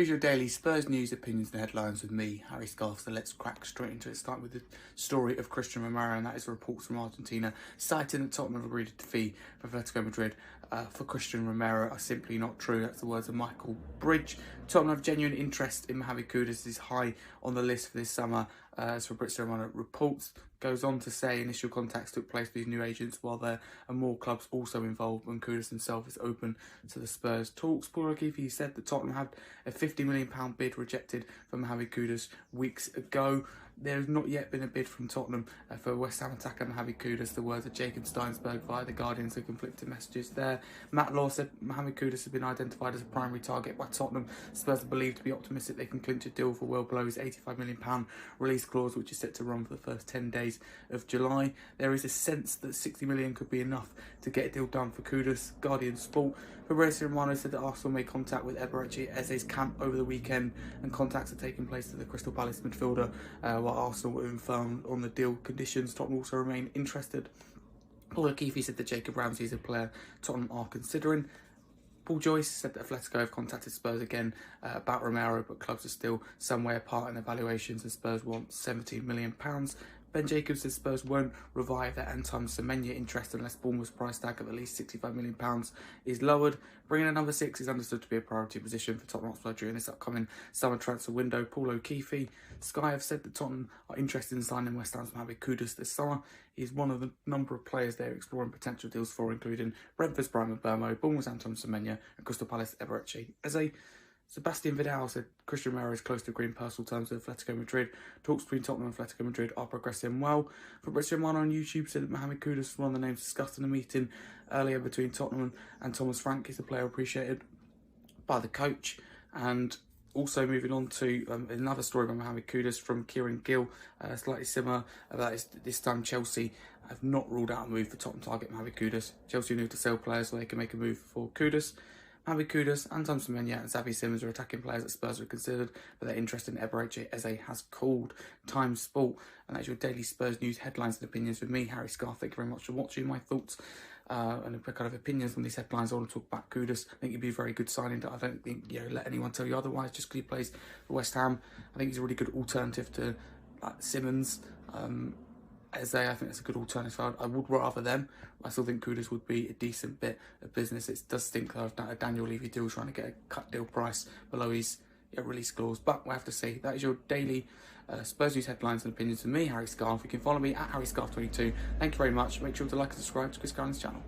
Here's your daily Spurs news, opinions and headlines with me, Harry Scarfe. So let's crack straight into it. Start with the story of Christian Romero, and that is reports from Argentina citing that Tottenham have agreed a fee for Atletico Madrid for Christian Romero are simply not true. That's the words of Michael Bridge. Tottenham have genuine interest in Harry Kudus, is high on the list for this summer. As Fabrizio Romano reports, goes on to say initial contacts took place with these new agents, while there are more clubs also involved when Kudus himself is open to the Spurs talks. Paul O'Keefe said that Tottenham had a £50 million bid rejected from Harry Kudus weeks ago. There has not yet been a bid from Tottenham for West Ham attacker Harry Kudus. The words of Jacob Steinsberg via the Guardian, so conflicting messages there. Matt Law said Harry Kudus has been identified as a primary target by Tottenham. Spurs are believed to be optimistic they can clinch a deal for well below his £85 million release clause, which is set to run for the first 10 days of July. There is a sense that £60 million could be enough to get a deal done for Kudus. Guardian Sport. Fabrizio Romano said that Arsenal made contact with Eberechi Eze's camp over the weekend, and contacts are taking place to the Crystal Palace midfielder, while Arsenal were informed on the deal conditions. Tottenham also remain interested. Paul O'Keefe said that Jacob Ramsey is a player Tottenham are considering. Paul Joyce said that Atletico have contacted Spurs again about Romero, but clubs are still some way apart in evaluations, and Spurs want £17 million. Ben Jacobs says Spurs won't revive their Anton Semenyo interest unless Bournemouth's price tag of at least £65 million is lowered. Bringing a number 6 is understood to be a priority position for Tottenham Hotspur during this upcoming summer transfer window. Paul O'Keefe. Sky have said that Tottenham are interested in signing West Ham's Harry Kudus this summer. He's one of the number of players they're exploring potential deals for, including Brentford's Brian Mbeumo, Bournemouth's Anton Semenyo, and Crystal Palace Eberechi Eze. Sebastian Vidal said Christian Romero is close to agreeing personal terms with Atletico Madrid. Talks between Tottenham and Atletico Madrid are progressing well. Fabrizio Romano on YouTube said that Harry Kudus was one of the names discussed in a meeting earlier between Tottenham and Thomas Frank. He's a player appreciated by the coach. And also moving on to another story about Harry Kudus from Kieran Gill, slightly similar. About this time Chelsea have not ruled out a move for Tottenham target Harry Kudus. Chelsea need to sell players so they can make a move for Kudus. Harry Kudus, Anton Semenyo and Xavi Simons are attacking players that Spurs are considered, but their interest in Eberechi Eze has called. Time Sport, and that's your daily Spurs news headlines and opinions with me, Harry Scarfe. Thank you very much for watching. My thoughts and kind of opinions on these headlines. I want to talk about Kudus. I think he'd be a very good signing. I don't think let anyone tell you otherwise. Just because he plays for West Ham, I think he's a really good alternative to Simons. Eze, I think that's a good alternative. I would rather them. I still think Kudus would be a decent bit of business. It does stink though of Daniel Levy deal trying to get a cut deal price below his release clause. But we'll have to see. That is your daily Spurs news headlines and opinions with me, Harry Scarfe. You can follow me at Harry Scarfe 22. Thank you very much. Make sure to like and subscribe to Chris Garland's channel.